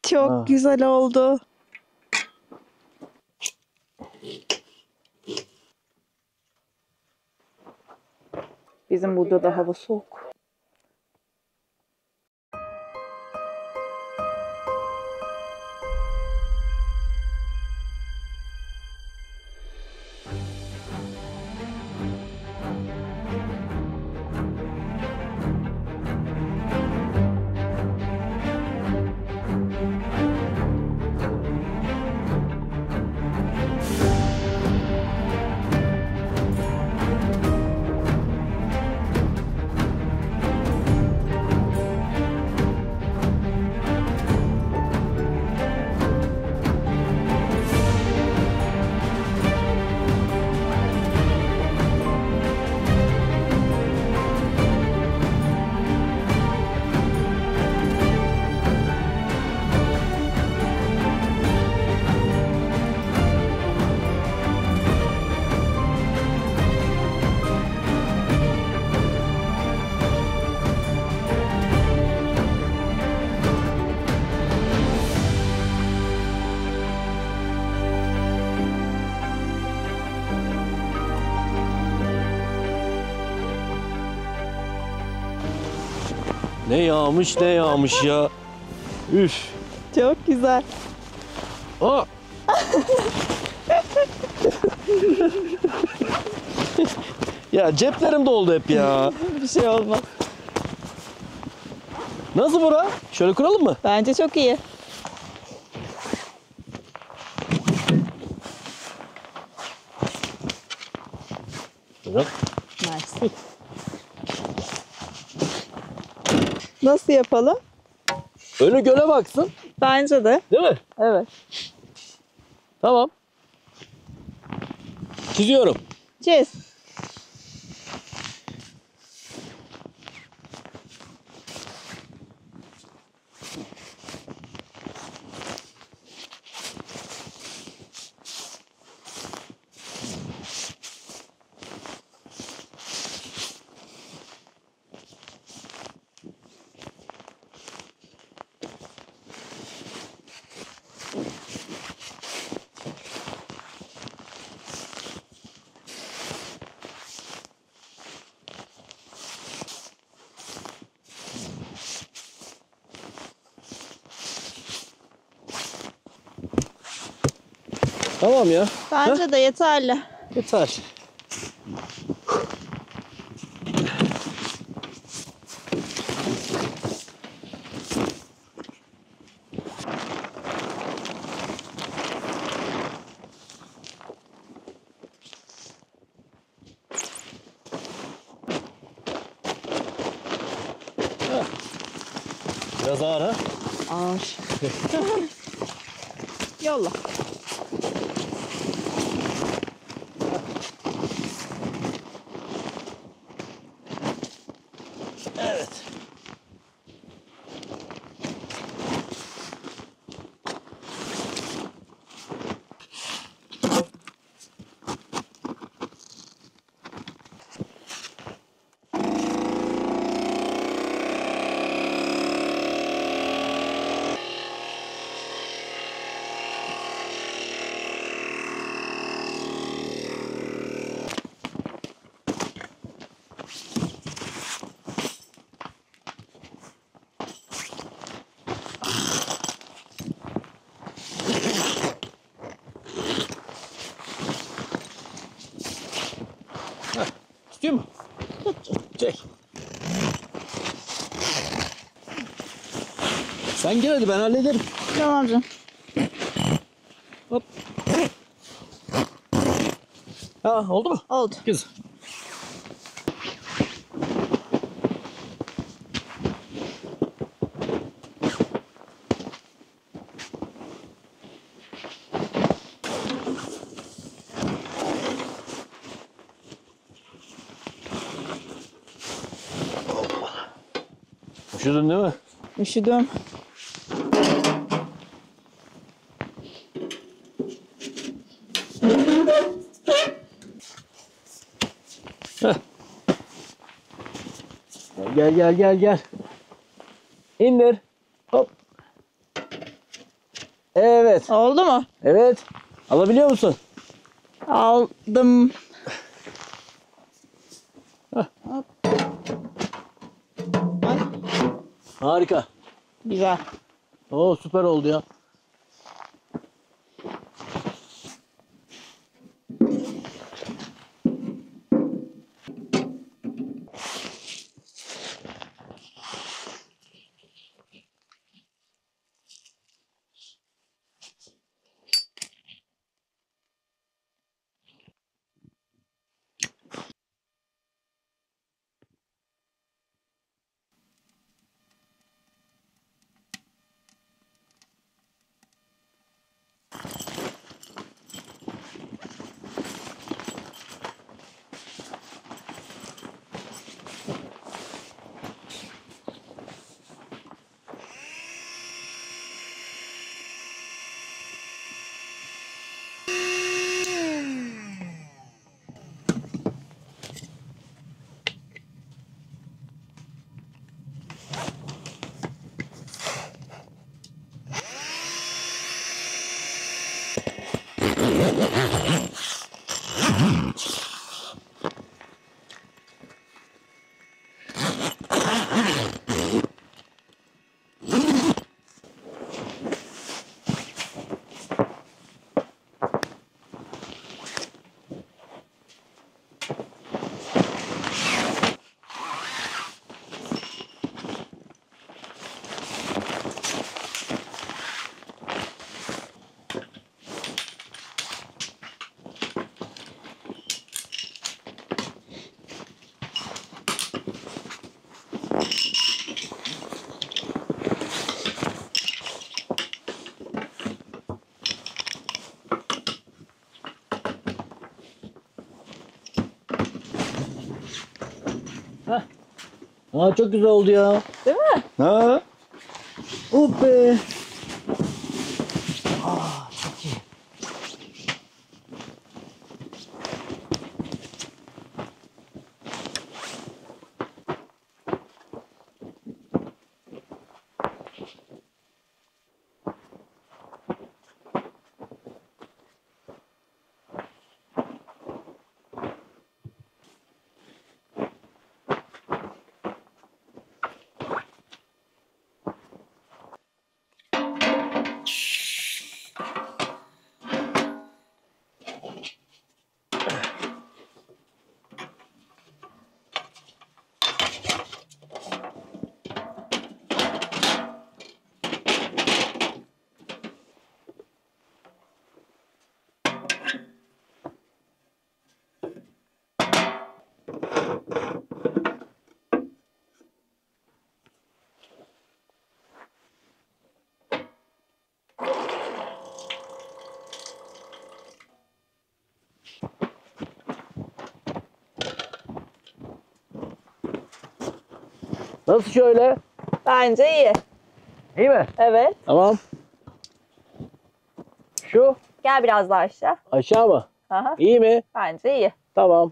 Çok güzel oldu. Bizim burada da hava soğuk. Ne yağmış ne yağmış ya. Üf. Çok güzel. Aa. Ya ceplerim doldu hep ya. Bir şey olmaz. Nasıl bura? Şöyle kuralım mı? Bence çok iyi. Bırak. Mersi. Nasıl yapalım? Önü göle baksın. Bence de. Değil mi? Evet. Tamam. Çiziyorum. Çiz. Tamam ya. Bence de yeterli. Yeter. Biraz ağır ha? Ağır. Yolla. Evet. İstiyor mu? Çek. Sen gel hadi ben hallederim. Tamam canım. Hop. Ha oldu mu? Oldu. Güzel. Üşüdün değil mi? Üşüdüm. Gel. İndir. Hop. Evet. Oldu mu? Evet. Alabiliyor musun? Aldım. Hah. Hop. Ay, Harika. güzel. Oo, süper oldu ya. Hah. Aa, çok güzel oldu ya. Değil mi? Ha? Oh be. Aa, çok iyi. Nasıl şöyle? Bence iyi. İyi mi? Evet. Tamam. Şu Gel biraz daha aşağı. aşağı mı? Aha. İyi mi? Bence iyi. Tamam.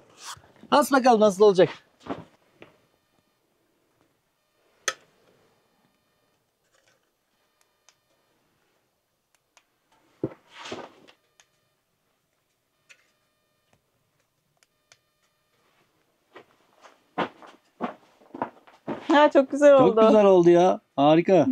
As bakalım nasıl olacak. Ha, çok güzel oldu. Çok güzel oldu ya. Harika.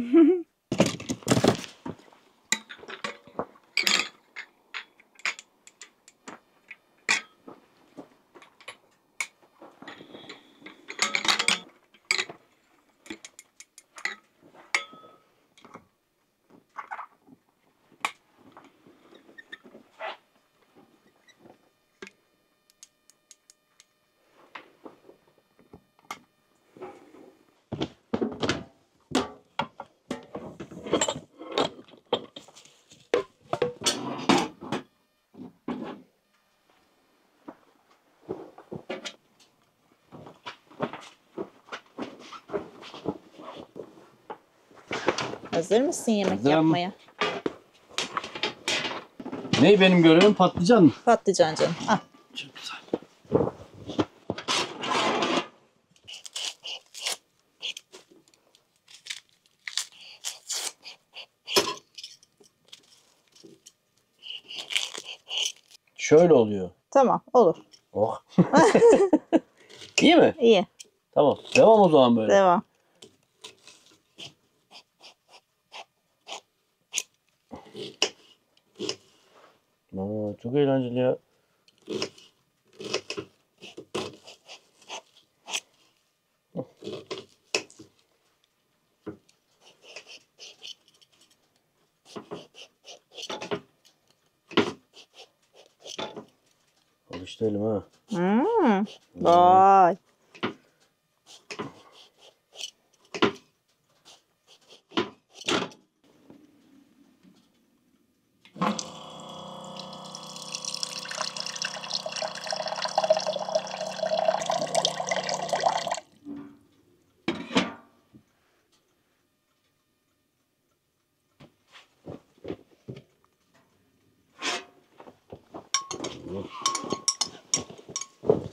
Hazır mısın yemek Hazırım. yapmaya? Ne benim görevim, patlıcan mı? Patlıcan canım. Ah. Çok güzel. şöyle oluyor. Tamam olur. Oh. İyi mi? İyi. Tamam. Devam o zaman böyle. Devam. Aa, çok eğlenceli ya. Alıştı elim ha. Vay.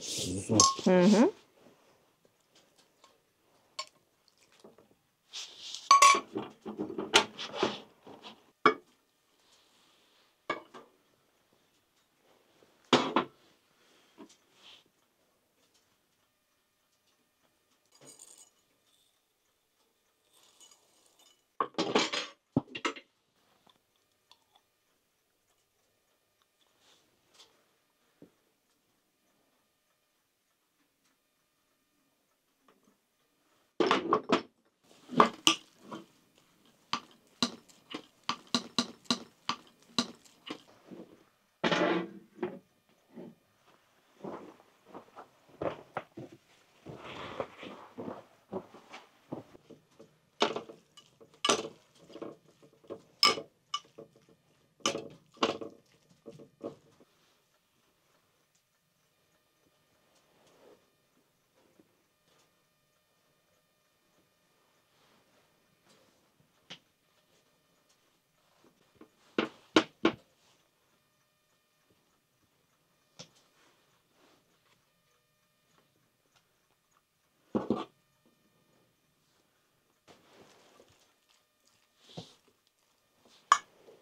Kuzusu mu? Hı hı.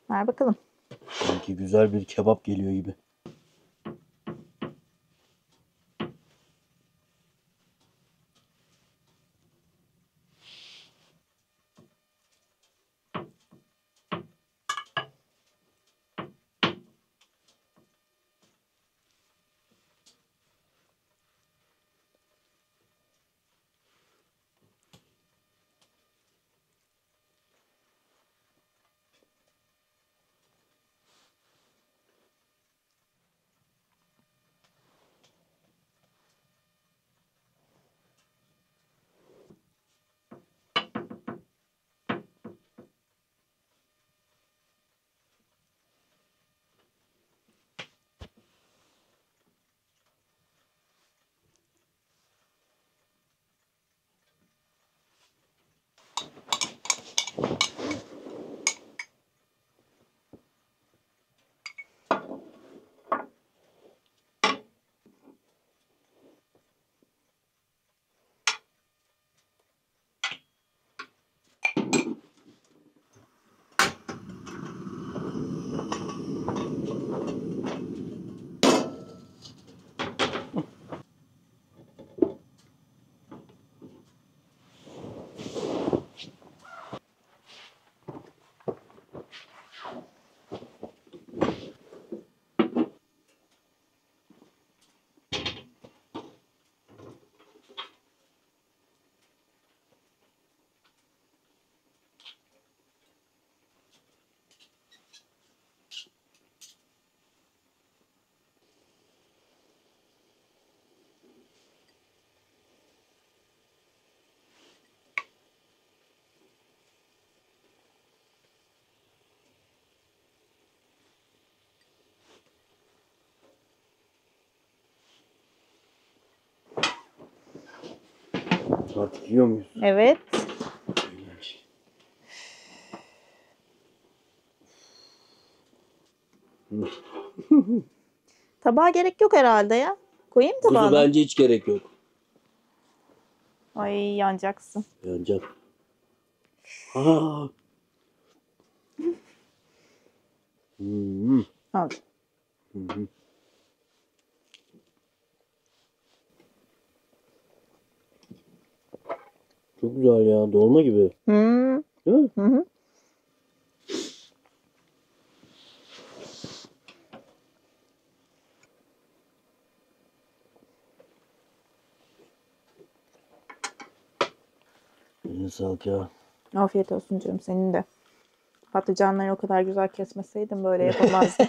Ver bakalım. Sanki güzel bir kebap geliyor gibi. Artık yiyor muyuz? Evet. Tabağa gerek yok herhalde ya. Koyayım mı Kuzu tabağına? bence hiç gerek yok. Ay yanacaksın. Yanacak. Ha. Hmm. Al. Hı hı. Çok güzel ya. Dolma gibi. Hmm. Değil mi? Hı hı. Eline sağlık ya. Afiyet olsun canım senin de. Patlıcanları o kadar güzel kesmeseydim böyle yapamazdım.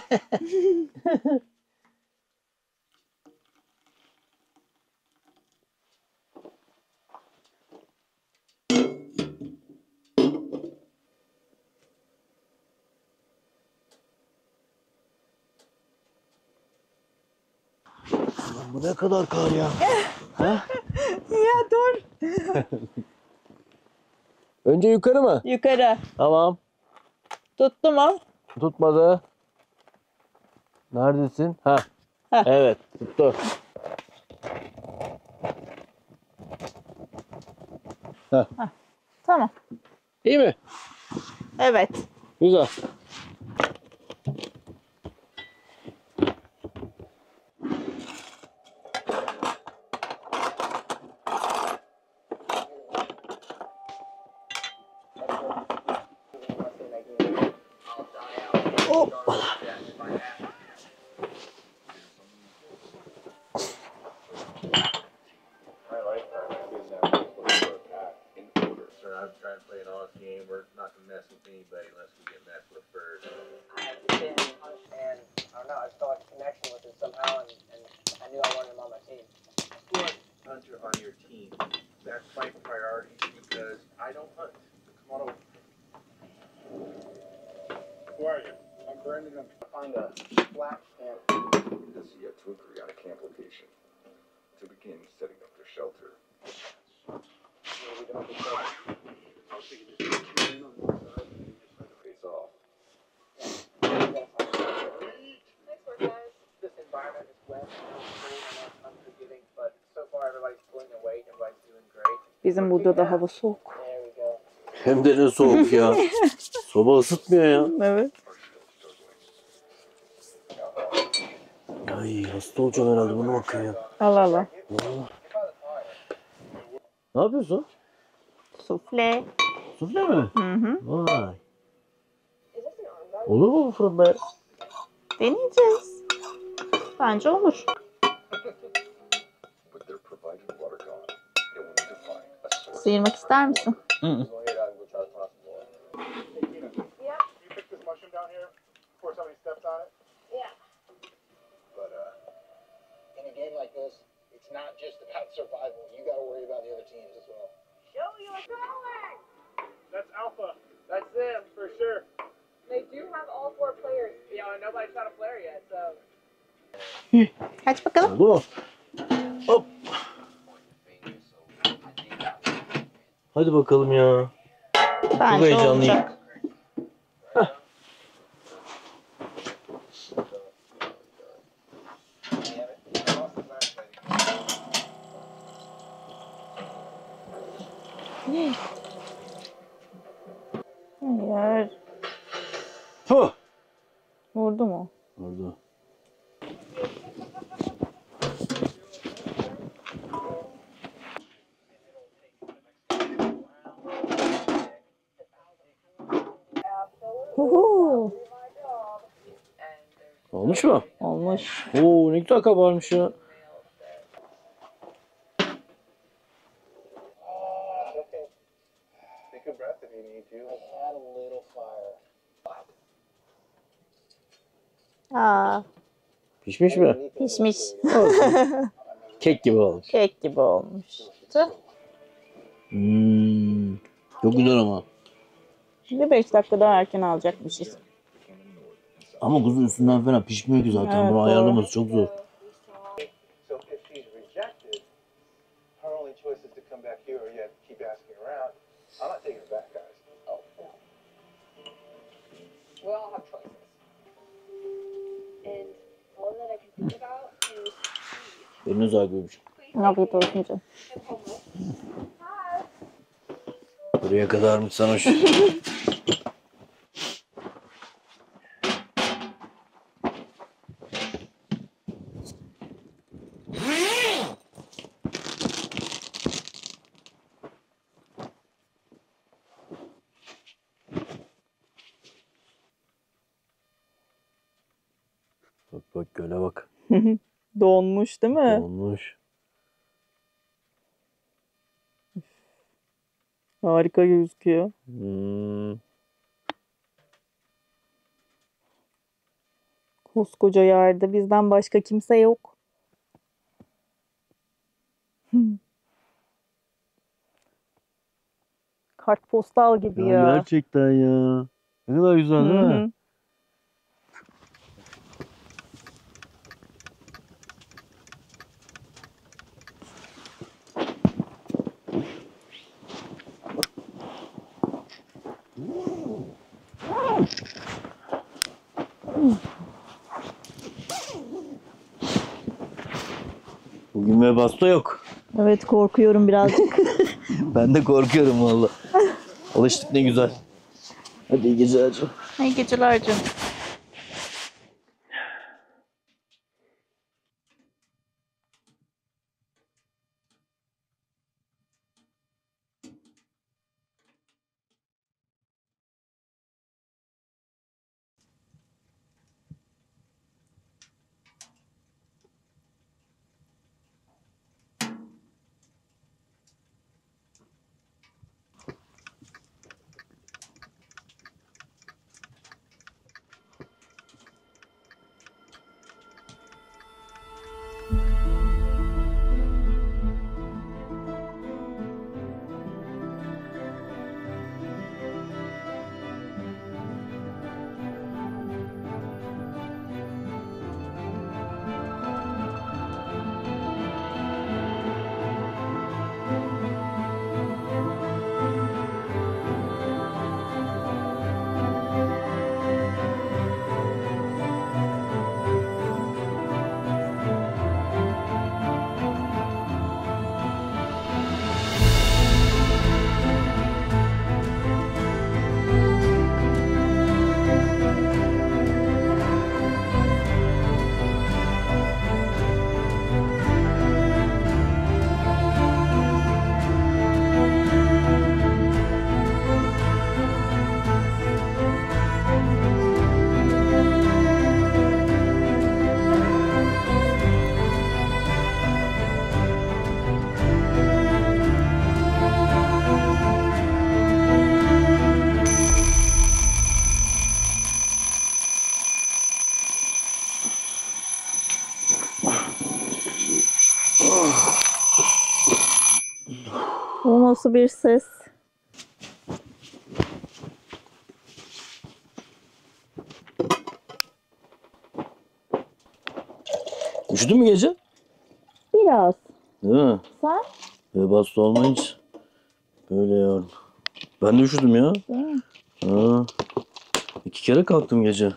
Lan bu ne kadar kar ya? Ha? Ya dur. Önce yukarı mı? Yukarı. Tamam. Tuttu mu? Tutmadı. Neredesin? Ha. Heh. Evet, tuttu. Tamam. İyi mi? Evet. Güzel. I'm trying to play an honest game. We're not gonna mess with anybody unless we get messed with first. I have been and I don't know, I just felt like a connection with him somehow and I knew I wanted him on my team. Put Hunter on your team. That's my priority because I don't hunt. So come on over. Who are you? I'm Brandon. I'm Find a flat camp. to see a 2-3 on a camp location to begin setting up their shelter. Where we don't get trouble. I was thinking just put 2 in on one side and then just let the face off. This environment is wet and unforgiving, but so far everybody's pulling their weight, everybody's doing great. Bizim burada da hava soğuk. There we go. Hem de ne soğuk ya. Soba ısıtmıyor ya. Evet. Ay hasta olacağım herhalde buna bakın ya. Allah Allah. Ne yapıyorsun? Sufle. Sufle mi? Hı hı. Vay. Olur mu bu fırında ya? Deneyeceğiz. Bence olur. With their provided water gone, they will need to find a source. Sıyırmak ister misin? Hı. Go ahead, I'll go try to toss the ball. You pick this mushroom down here before somebody steps on it? But in a game like this, it's not just about survival. You got to worry about the other teams as well. That's Alpha. That's them for sure. They do have all 4 players. You know, and nobody's shot a flare yet, so. Kaç bakalım. Oldu mu? Hop. Hadi bakalım ya. Bence heyecanlıyım. olacak. Hayır. Puh. Vurdu mu? Oldu. Huhu. Olmuş mu? Olmuş. Oo ne güzel kabarmış ya. Take a breath if you need to. I had a little fire. Aa, Pişmiş mi? pişmiş. Kek gibi olmuş. Kek gibi olmuş. Çok güzel ama. Bir 5 dakika daha erken alacakmışız. Ama kuzu üstünden falan pişmiyor ki zaten. Evet, Bunu doğru. ayarlaması çok zor. So if she's rejected, her only choice is to come back here or you have to keep asking around. I'm not taking her back, guys. Oh. We all have choices. And all that I can think about is Eline sağlık. Afiyet olsun canım. I'm homeless. Buraya kadarmış sana şu. Bak göle bak. Donmuş değil mi? Olmuş. Harika gözüküyor. Koskoca yerde bizden başka kimse yok. Kartpostal gibi ya. Gerçekten ya. Ne kadar güzel değil Hı mi? hı. Bugün Webasto yok. Evet, korkuyorum birazcık. Ben de korkuyorum valla. Alıştık ne güzel. Hadi iyi geceler canım. İyi geceler canım. O nasıl bir ses? Üşüdün mü gece? Biraz. Değil mi? Sen? Webasto olmayınca böyle yavrum. Ben de üşüdüm ya. Değil mi? Ha. 2 kere kalktım gece.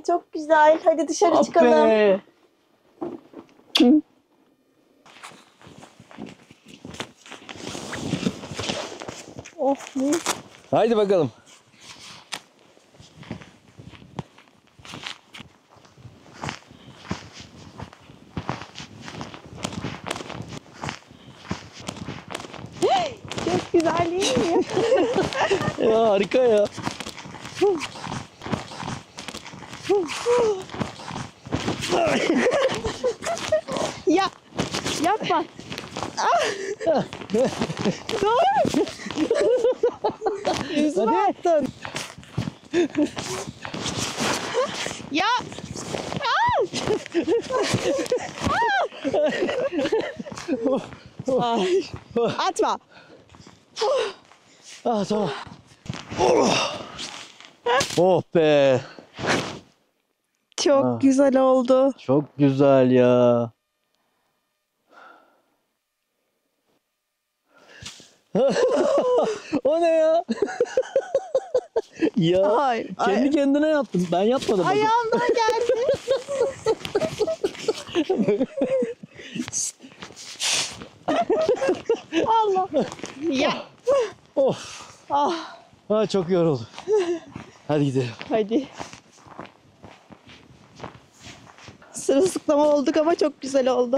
Çok güzel. Hadi dışarı çıkalım. Be. Oh, mis. Haydi bakalım. Çok güzel değil mi? Ya harika ya. Ya yapma. Dur. Yüzüme attın. Ya. Ay. Atma. Ah tamam. Oh be. Çok Ah. güzel oldu. Çok güzel ya. O ne ya? Ya Ay, kendi kendine yaptın. Ben yapmadım. ayağımdan geldi. Allah. Ya. Of. Ah, Ha, çok yoruldum. Hadi gidelim. hadi. Sırılsıklama olduk ama çok güzel oldu.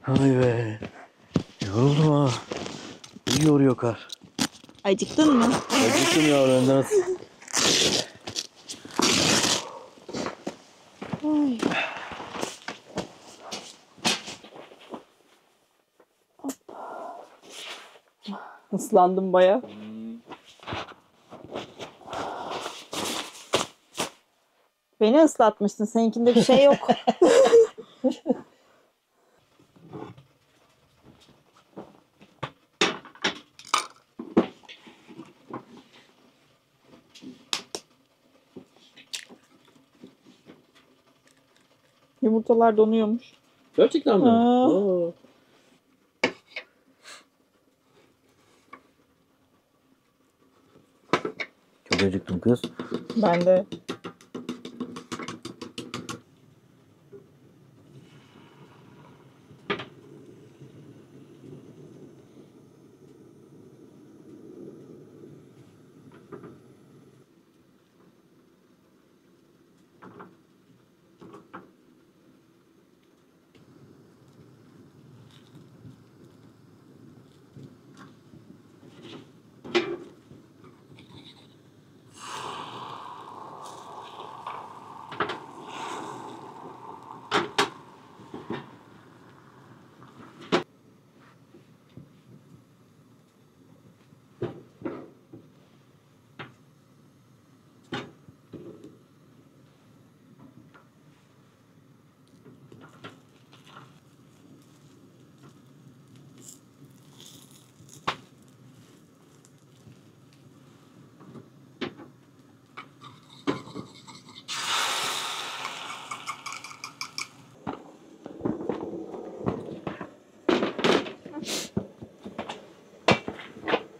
Ay be. Yoruldum ha. İyi yoruyor kar. Acıktın mı? Acıktım ya önden. Ay. Islandım baya. Beni ıslatmışsın. Seninkinde bir şey yok. Yumurtalar donuyormuş. Gerçekten mi? Aa. Aa. Çok acıktım kız. Ben de.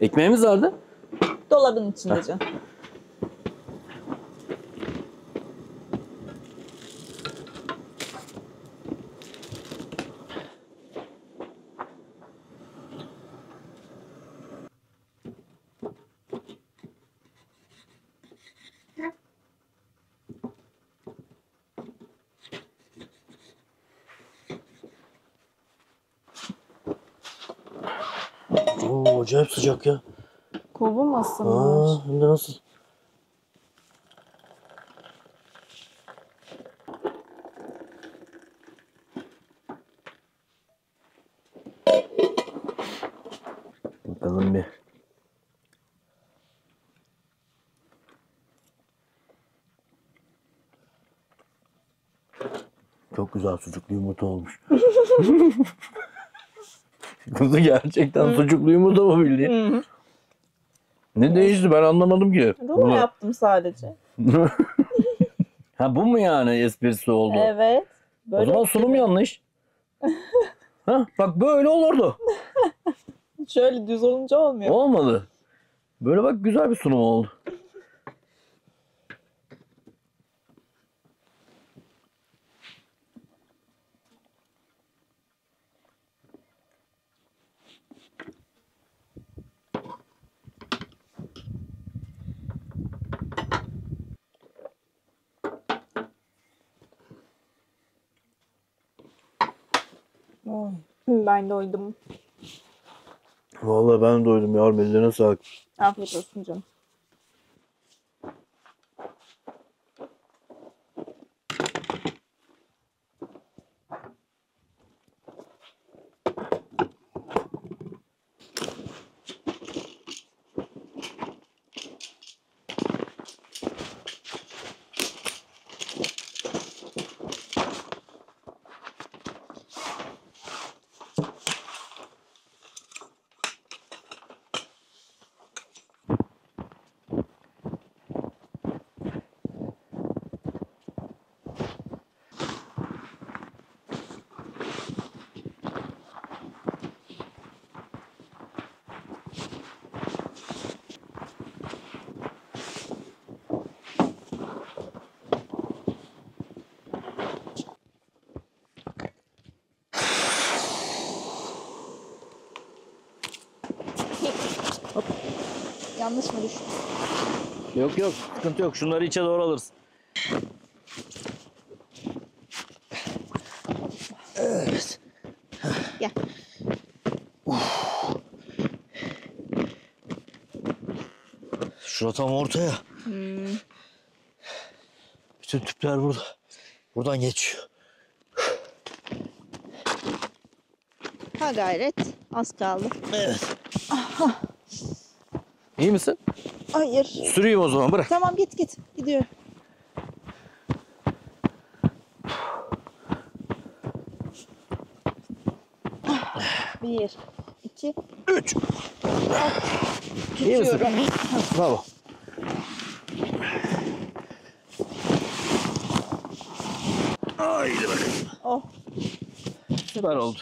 Ekmeğimiz vardı. Dolabın içinde can. Oo, acayip sıcak ya. Kovulmasın Aa, hem de nasıl? Bakalım bir. Çok güzel sucuklu yumurta olmuş. Kuzu gerçekten sucuklu yumurta mı bildiğin? Hı. Ne değişti ben anlamadım ki. Rulo yaptım sadece. Ha bu mu yani esprisi oldu? Evet. O Böyle zaman sunum yanlış. Ha bak böyle olurdu. şöyle düz olunca olmuyor. Olmadı. Böyle bak güzel bir sunum oldu. Oy. Ben doydum. Vallahi ben doydum yavrum ellerine sağlık. Afiyet olsun canım. Yanlış mı düştü? Yok yok sıkıntı yok şunları içe doğru alırız. Şurada tam ortaya. Bütün tüpler burada. Buradan geçiyor. Ha gayret. Az kaldı. Evet. İyi misin? Hayır. Süreyim o zaman, bırak. Tamam git. Gidiyorum. Bir, iki, 3. İyi misin? tutuyorum. Bravo. Haydi bakalım. Oh. Süper oldu.